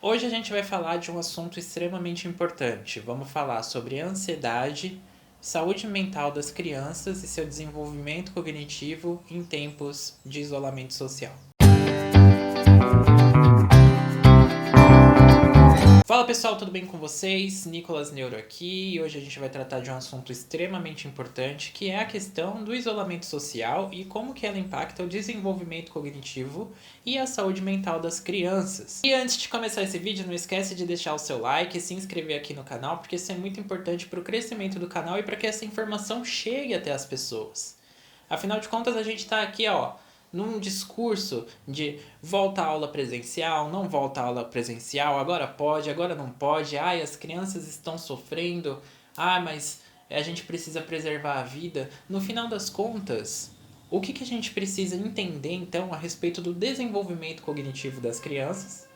Hoje a gente vai falar de um assunto extremamente importante. Vamos falar sobre ansiedade, saúde mental das crianças e seu desenvolvimento cognitivo em tempos de isolamento social. Fala pessoal, tudo bem com vocês? Nicolas Neuro aqui e hoje a gente vai tratar de um assunto extremamente importante que é a questão do isolamento social e como que ela impacta o desenvolvimento cognitivo e a saúde mental das crianças. E antes de começar esse vídeo, não esquece de deixar o seu like e se inscrever aqui no canal, porque isso é muito importante para o crescimento do canal e para que essa informação chegue até as pessoas. Afinal de contas, a gente está aqui, num discurso de volta à aula presencial, não volta à aula presencial, agora pode, agora não pode, ai, as crianças estão sofrendo, mas a gente precisa preservar a vida. No final das contas, o que a gente precisa entender então a respeito do desenvolvimento cognitivo das crianças?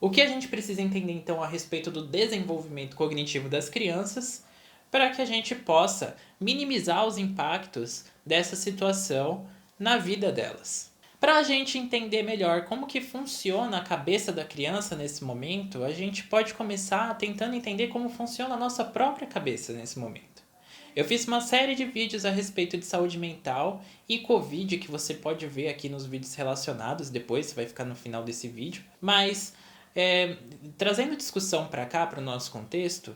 O que a gente precisa entender então a respeito do desenvolvimento cognitivo das crianças para que a gente possa minimizar os impactos dessa situação na vida delas. Para a gente entender melhor como que funciona a cabeça da criança nesse momento, a gente pode começar tentando entender como funciona a nossa própria cabeça nesse momento. Eu fiz uma série de vídeos a respeito de saúde mental e Covid que você pode ver aqui nos vídeos relacionados, depois vai ficar no final desse vídeo. Mas, trazendo discussão para cá, para o nosso contexto,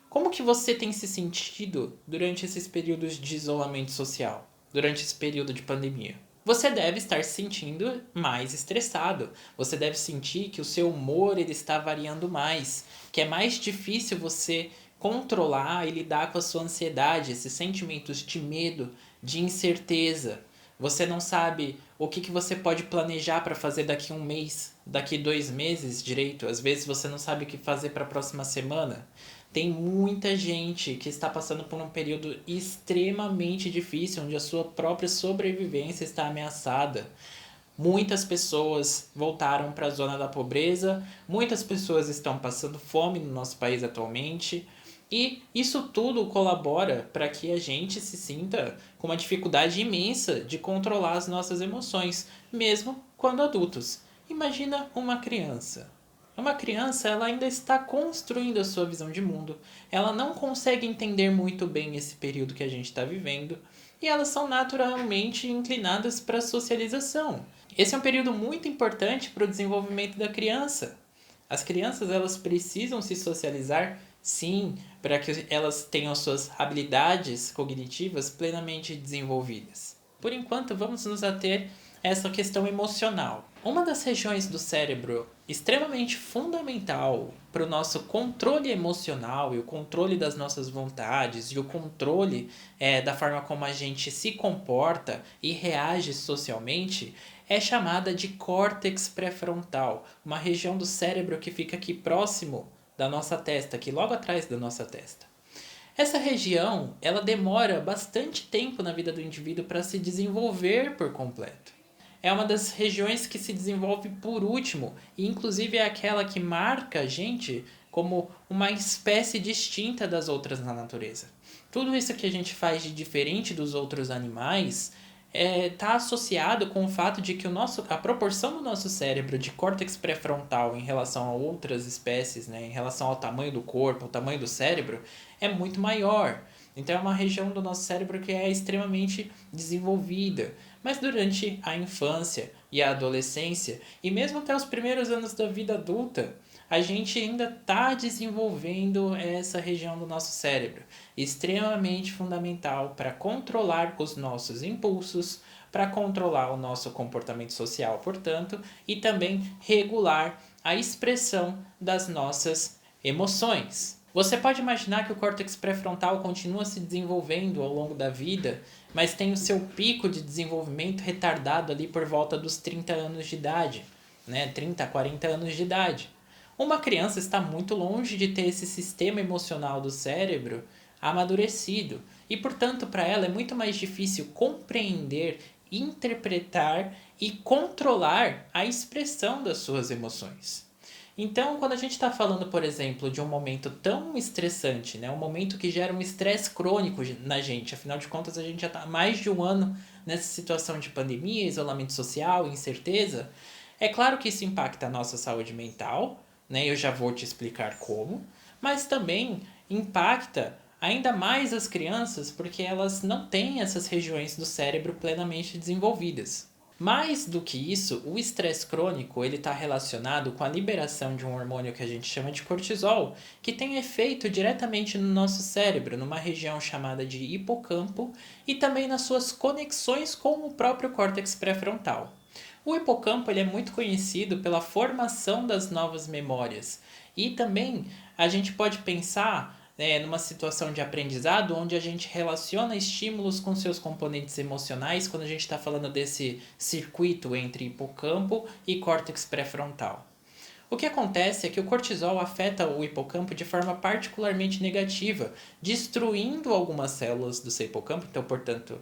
como que você tem se sentido durante esses períodos de isolamento social, durante esse período de pandemia? Você deve estar se sentindo mais estressado. Você deve sentir que o seu humor ele está variando mais, que é mais difícil você controlar e lidar com a sua ansiedade, esses sentimentos de medo, de incerteza. Você não sabe o que você pode planejar para fazer daqui a um mês, daqui 2 meses direito. Às vezes você não sabe o que fazer para a próxima semana. Tem muita gente que está passando por um período extremamente difícil, onde a sua própria sobrevivência está ameaçada. Muitas pessoas voltaram para a zona da pobreza, muitas pessoas estão passando fome no nosso país atualmente, e isso tudo colabora para que a gente se sinta com uma dificuldade imensa de controlar as nossas emoções, mesmo quando adultos. Imagina uma criança. Uma criança, ela ainda está construindo a sua visão de mundo. Ela não consegue entender muito bem esse período que a gente está vivendo. E elas são naturalmente inclinadas para a socialização. Esse é um período muito importante para o desenvolvimento da criança. As crianças, elas precisam se socializar, sim, para que elas tenham suas habilidades cognitivas plenamente desenvolvidas. Por enquanto, vamos nos ater a essa questão emocional. Uma das regiões do cérebro extremamente fundamental para o nosso controle emocional e o controle das nossas vontades e o controle da forma como a gente se comporta e reage socialmente é chamada de córtex pré-frontal, uma região do cérebro que fica aqui próximo da nossa testa, aqui logo atrás da nossa testa. Essa região, ela demora bastante tempo na vida do indivíduo para se desenvolver por completo. É uma das regiões que se desenvolve por último e inclusive é aquela que marca a gente como uma espécie distinta das outras na natureza. Tudo isso que a gente faz de diferente dos outros animais está associado com o fato de que a proporção do nosso cérebro de córtex pré-frontal em relação a outras espécies, né, em relação ao tamanho do corpo, ao tamanho do cérebro, é muito maior. Então é uma região do nosso cérebro que é extremamente desenvolvida. Mas durante a infância e a adolescência, e mesmo até os primeiros anos da vida adulta, a gente ainda está desenvolvendo essa região do nosso cérebro, extremamente fundamental para controlar os nossos impulsos, para controlar o nosso comportamento social, portanto, e também regular a expressão das nossas emoções. Você pode imaginar que o córtex pré-frontal continua se desenvolvendo ao longo da vida, mas tem o seu pico de desenvolvimento retardado ali por volta dos 30 anos de idade, né? 30 a 40 anos de idade. Uma criança está muito longe de ter esse sistema emocional do cérebro amadurecido e, portanto, para ela é muito mais difícil compreender, interpretar e controlar a expressão das suas emoções. Então, quando a gente está falando, por exemplo, de um momento tão estressante, né, um momento que gera um estresse crônico na gente, afinal de contas a gente já está há mais de um ano nessa situação de pandemia, isolamento social, incerteza, É claro que isso impacta a nossa saúde mental, né? Eu já vou te explicar como, mas também impacta ainda mais as crianças porque elas não têm essas regiões do cérebro plenamente desenvolvidas. Mais do que isso, o estresse crônico ele está relacionado com a liberação de um hormônio que a gente chama de cortisol, que tem efeito diretamente no nosso cérebro, numa região chamada de hipocampo, e também nas suas conexões com o próprio córtex pré-frontal. O hipocampo ele é muito conhecido pela formação das novas memórias, e também a gente pode pensar numa situação de aprendizado onde a gente relaciona estímulos com seus componentes emocionais quando a gente está falando desse circuito entre hipocampo e córtex pré-frontal. O que acontece é que o cortisol afeta o hipocampo de forma particularmente negativa, destruindo algumas células do seu hipocampo, então, portanto,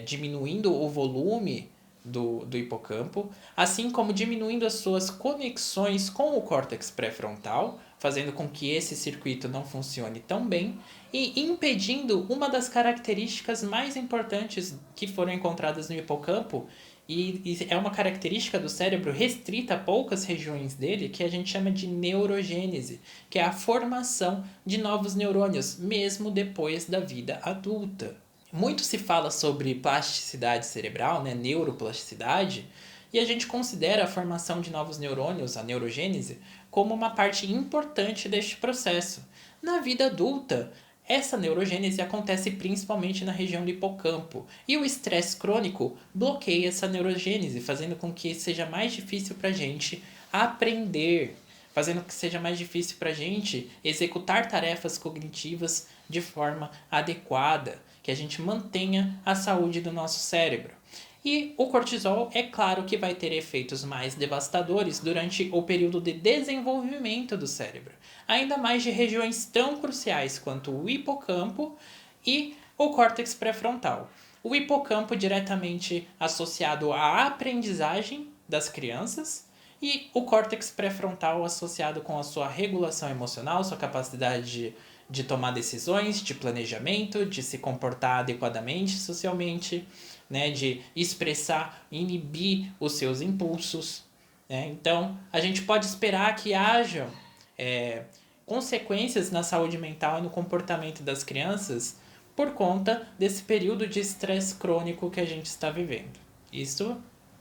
diminuindo o volume do hipocampo, assim como diminuindo as suas conexões com o córtex pré-frontal, fazendo com que esse circuito não funcione tão bem e impedindo uma das características mais importantes que foram encontradas no hipocampo, e é uma característica do cérebro restrita a poucas regiões dele, que a gente chama de neurogênese, que é a formação de novos neurônios, mesmo depois da vida adulta. Muito se fala sobre plasticidade cerebral, né, neuroplasticidade, e a gente considera a formação de novos neurônios, a neurogênese, como uma parte importante deste processo. Na vida adulta, essa neurogênese acontece principalmente na região do hipocampo, e o estresse crônico bloqueia essa neurogênese, fazendo com que seja mais difícil para a gente aprender, fazendo que seja mais difícil para a gente executar tarefas cognitivas de forma adequada, que a gente mantenha a saúde do nosso cérebro. E o cortisol, é claro que vai ter efeitos mais devastadores durante o período de desenvolvimento do cérebro, ainda mais de regiões tão cruciais quanto o hipocampo e o córtex pré-frontal. O hipocampo diretamente associado à aprendizagem das crianças e o córtex pré-frontal associado com a sua regulação emocional, sua capacidade de tomar decisões, de planejamento, de se comportar adequadamente socialmente, né, de expressar, inibir os seus impulsos. Né? Então, a gente pode esperar que hajam consequências na saúde mental e no comportamento das crianças por conta desse período de estresse crônico que a gente está vivendo. Isso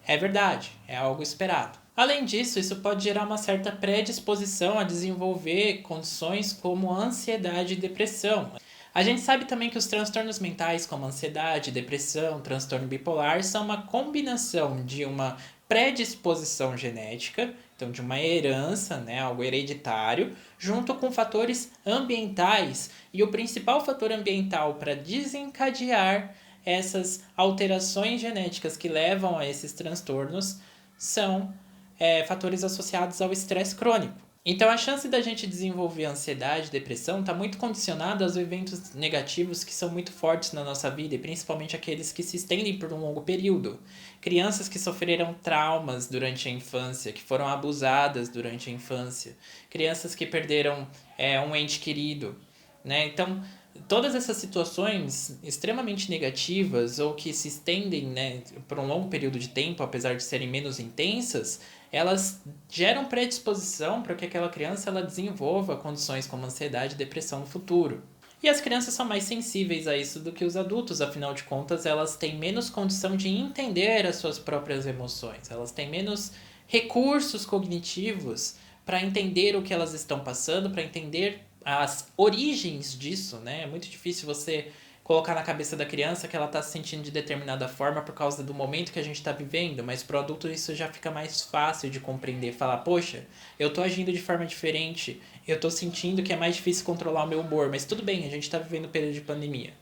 é verdade, é algo esperado. Além disso, isso pode gerar uma certa predisposição a desenvolver condições como ansiedade e depressão. A gente sabe também que os transtornos mentais, como ansiedade, depressão, transtorno bipolar, são uma combinação de uma predisposição genética, então de uma herança, né, algo hereditário, junto com fatores ambientais. E o principal fator ambiental para desencadear essas alterações genéticas que levam a esses transtornos são fatores associados ao estresse crônico. Então, a chance da gente desenvolver ansiedade e depressão está muito condicionada aos eventos negativos que são muito fortes na nossa vida, e principalmente aqueles que se estendem por um longo período. Crianças que sofreram traumas durante a infância, que foram abusadas durante a infância, crianças que perderam um ente querido. Né? Então, todas essas situações extremamente negativas ou que se estendem, né, por um longo período de tempo, apesar de serem menos intensas, elas geram predisposição para que aquela criança ela desenvolva condições como ansiedade e depressão no futuro. E as crianças são mais sensíveis a isso do que os adultos, afinal de contas, elas têm menos condição de entender as suas próprias emoções, elas têm menos recursos cognitivos para entender o que elas estão passando, para entender as origens disso, né? É muito difícil você colocar na cabeça da criança que ela está se sentindo de determinada forma por causa do momento que a gente está vivendo, mas para o adulto isso já fica mais fácil de compreender, falar, poxa, eu estou agindo de forma diferente, eu estou sentindo que é mais difícil controlar o meu humor, mas tudo bem, a gente está vivendo um período de pandemia,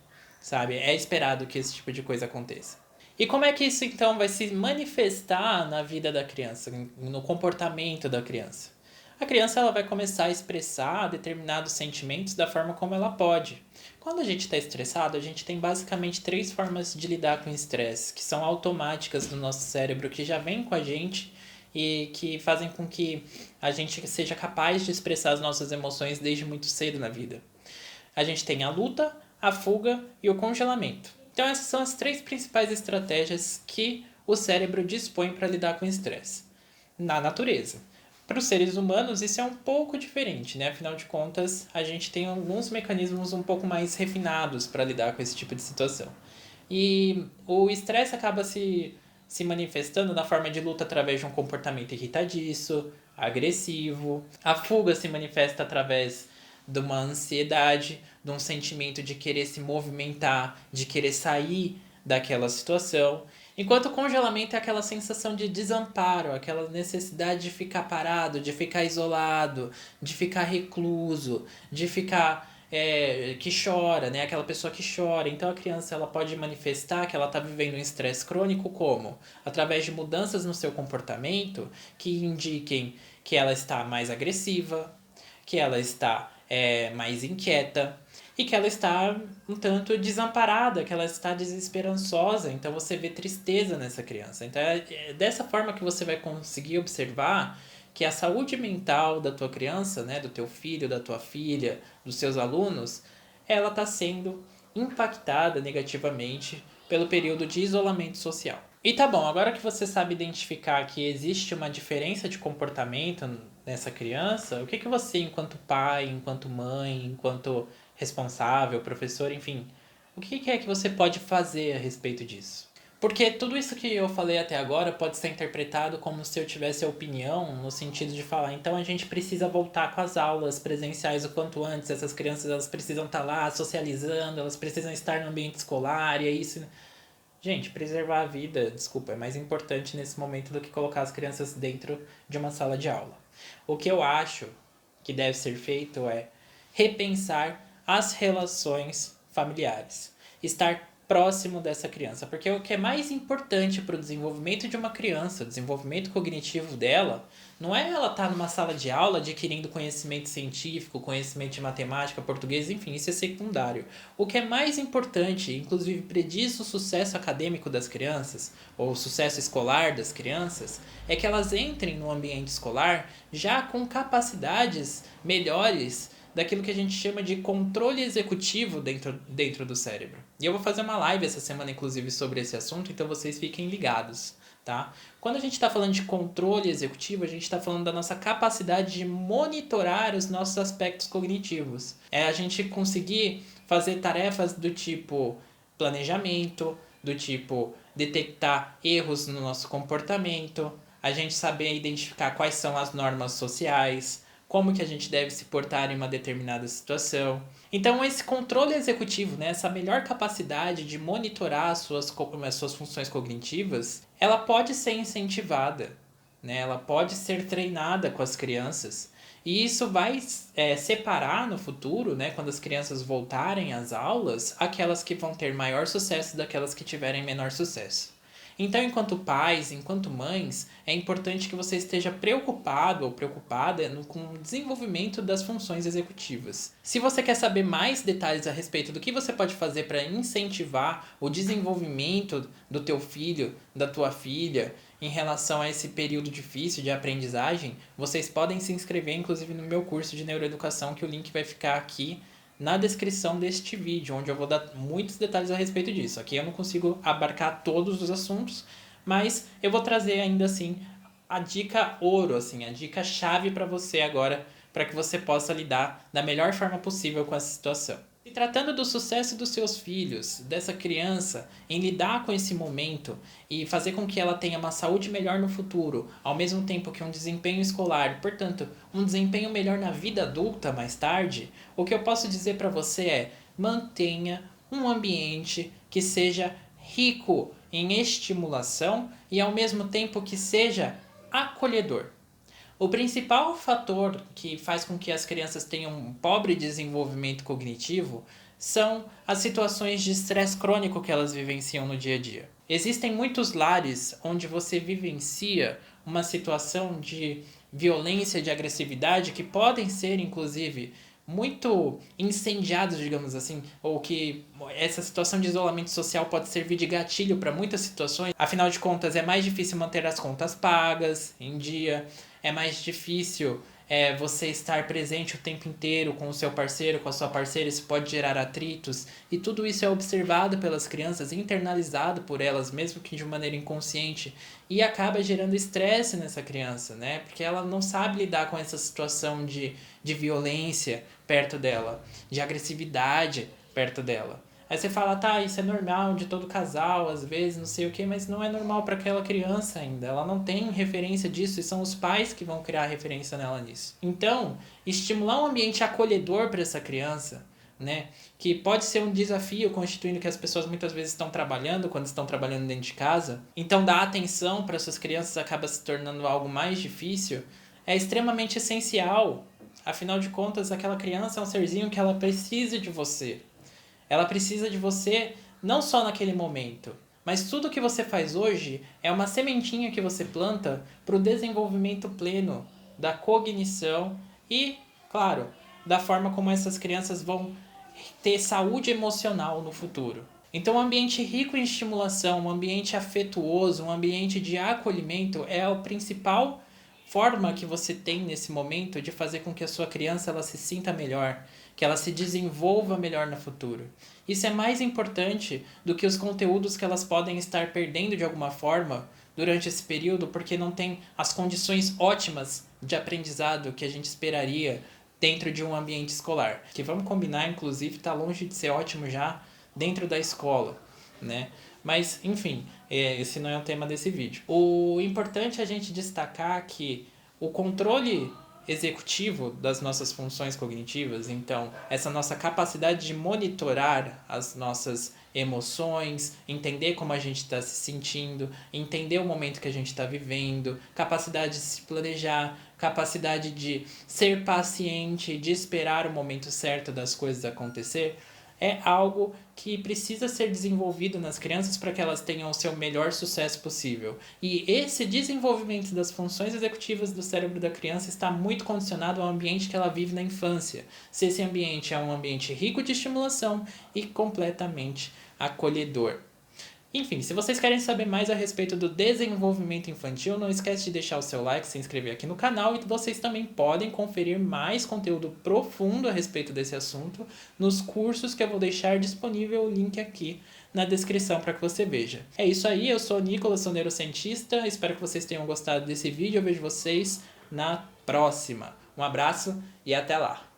sabe? É esperado que esse tipo de coisa aconteça. E como é que isso então vai se manifestar na vida da criança, no comportamento da criança? A criança ela vai começar a expressar determinados sentimentos da forma como ela pode. Quando a gente está estressado, a gente tem basicamente 3 formas de lidar com o estresse, que são automáticas do nosso cérebro, que já vêm com a gente e que fazem com que a gente seja capaz de expressar as nossas emoções desde muito cedo na vida. A gente tem a luta, a fuga e o congelamento. Então essas são as 3 principais estratégias que o cérebro dispõe para lidar com o estresse. na natureza. Para os seres humanos, isso é um pouco diferente, né? Afinal de contas, a gente tem alguns mecanismos um pouco mais refinados para lidar com esse tipo de situação. E o estresse acaba se manifestando na forma de luta através de um comportamento irritadiço, agressivo. A fuga se manifesta através de uma ansiedade, de um sentimento de querer se movimentar, de querer sair daquela situação. Enquanto o congelamento é aquela sensação de desamparo, aquela necessidade de ficar parado, de ficar isolado, de ficar recluso, de ficar que chora, né? Aquela pessoa que chora. Então a criança ela pode manifestar que ela está vivendo um estresse crônico como? Através de mudanças no seu comportamento que indiquem que ela está mais agressiva, que ela está mais inquieta e que ela está um tanto desamparada, que ela está desesperançosa. Então você vê tristeza nessa criança. Então é dessa forma que você vai conseguir observar que a saúde mental da tua criança, né, do teu filho, da tua filha, dos seus alunos, ela está sendo impactada negativamente pelo período de isolamento social. E tá bom, agora que você sabe identificar que existe uma diferença de comportamento nessa criança, o que você, enquanto pai, enquanto mãe, enquanto responsável, professor, enfim, o que é que você pode fazer a respeito disso? Porque tudo isso que eu falei até agora pode ser interpretado como se eu tivesse a opinião, no sentido de falar, então a gente precisa voltar com as aulas presenciais o quanto antes, essas crianças elas precisam estar lá socializando, elas precisam estar no ambiente escolar, e é isso. Gente, preservar a vida, desculpa, é mais importante nesse momento do que colocar as crianças dentro de uma sala de aula. O que eu acho que deve ser feito é repensar as relações familiares. Estar próximo dessa criança, porque o que é mais importante para o desenvolvimento de uma criança, o desenvolvimento cognitivo dela, não é ela estar numa sala de aula adquirindo conhecimento científico, conhecimento de matemática, português, enfim, isso é secundário. O que é mais importante, inclusive prediz o sucesso acadêmico das crianças, ou o sucesso escolar das crianças, é que elas entrem no ambiente escolar já com capacidades melhores daquilo que a gente chama de controle executivo dentro do cérebro. E eu vou fazer uma live essa semana, inclusive, sobre esse assunto, então vocês fiquem ligados, tá? Quando a gente está falando de controle executivo, a gente está falando da nossa capacidade de monitorar os nossos aspectos cognitivos. É a gente conseguir fazer tarefas do tipo planejamento, do tipo detectar erros no nosso comportamento, a gente saber identificar quais são as normas sociais, como que a gente deve se portar em uma determinada situação. Então, esse controle executivo, né, essa melhor capacidade de monitorar as suas funções cognitivas, ela pode ser incentivada, né, ela pode ser treinada com as crianças. E isso vai separar no futuro, né, quando as crianças voltarem às aulas, aquelas que vão ter maior sucesso daquelas que tiverem menor sucesso. Então, enquanto pais, enquanto mães, é importante que você esteja preocupado ou preocupada com o desenvolvimento das funções executivas. Se você quer saber mais detalhes a respeito do que você pode fazer para incentivar o desenvolvimento do teu filho, da tua filha, em relação a esse período difícil de aprendizagem, vocês podem se inscrever, inclusive, no meu curso de neuroeducação, que o link vai ficar aqui na descrição deste vídeo, onde eu vou dar muitos detalhes a respeito disso. Aqui eu não consigo abarcar todos os assuntos, mas eu vou trazer ainda assim a dica ouro, assim, a dica chave para você agora, para que você possa lidar da melhor forma possível com essa situação. Se tratando do sucesso dos seus filhos, dessa criança, em lidar com esse momento e fazer com que ela tenha uma saúde melhor no futuro, ao mesmo tempo que um desempenho escolar, portanto, um desempenho melhor na vida adulta mais tarde, o que eu posso dizer para você é: mantenha um ambiente que seja rico em estimulação e ao mesmo tempo que seja acolhedor. O principal fator que faz com que as crianças tenham um pobre desenvolvimento cognitivo são as situações de estresse crônico que elas vivenciam no dia a dia. Existem muitos lares onde você vivencia uma situação de violência, de agressividade, que podem ser, inclusive, muito incendiados, digamos assim, ou que essa situação de isolamento social pode servir de gatilho para muitas situações. Afinal de contas, é mais difícil manter as contas pagas em dia, é mais difícil você estar presente o tempo inteiro com o seu parceiro, com a sua parceira, isso pode gerar atritos, e tudo isso é observado pelas crianças, internalizado por elas, mesmo que de maneira inconsciente, e acaba gerando estresse nessa criança, né? Porque ela não sabe lidar com essa situação de violência perto dela, de agressividade perto dela. Aí você fala, tá, isso é normal de todo casal, às vezes, não sei o que, mas não é normal para aquela criança ainda. Ela não tem referência disso e são os pais que vão criar referência nela nisso. Então, estimular um ambiente acolhedor para essa criança, né, que pode ser um desafio, constituindo que as pessoas muitas vezes estão trabalhando quando estão trabalhando dentro de casa. Então, dar atenção para essas crianças acaba se tornando algo mais difícil, é extremamente essencial. Afinal de contas, aquela criança é um serzinho que ela precisa de você. Ela precisa de você não só naquele momento, mas tudo que você faz hoje é uma sementinha que você planta para o desenvolvimento pleno da cognição e, claro, da forma como essas crianças vão ter saúde emocional no futuro. Então, um ambiente rico em estimulação, um ambiente afetuoso, um ambiente de acolhimento é a principal forma que você tem nesse momento de fazer com que a sua criança ela se sinta melhor, que ela se desenvolva melhor no futuro. Isso é mais importante do que os conteúdos que elas podem estar perdendo de alguma forma durante esse período, porque não tem as condições ótimas de aprendizado que a gente esperaria dentro de um ambiente escolar. Que vamos combinar, inclusive, está longe de ser ótimo já dentro da escola, né? Mas, enfim, esse não é o tema desse vídeo. O importante é a gente destacar que o controle executivo das nossas funções cognitivas, então, essa nossa capacidade de monitorar as nossas emoções, entender como a gente está se sentindo, entender o momento que a gente está vivendo, capacidade de se planejar, capacidade de ser paciente, de esperar o momento certo das coisas acontecer, é algo que precisa ser desenvolvido nas crianças para que elas tenham o seu melhor sucesso possível. E esse desenvolvimento das funções executivas do cérebro da criança está muito condicionado ao ambiente que ela vive na infância. Se esse ambiente é um ambiente rico de estimulação e completamente acolhedor. Enfim, se vocês querem saber mais a respeito do desenvolvimento infantil, não esquece de deixar o seu like, se inscrever aqui no canal e vocês também podem conferir mais conteúdo profundo a respeito desse assunto nos cursos que eu vou deixar disponível o link aqui na descrição para que você veja. É isso aí, eu sou o Nicolas, sou neurocientista, espero que vocês tenham gostado desse vídeo, eu vejo vocês na próxima. Um abraço e até lá!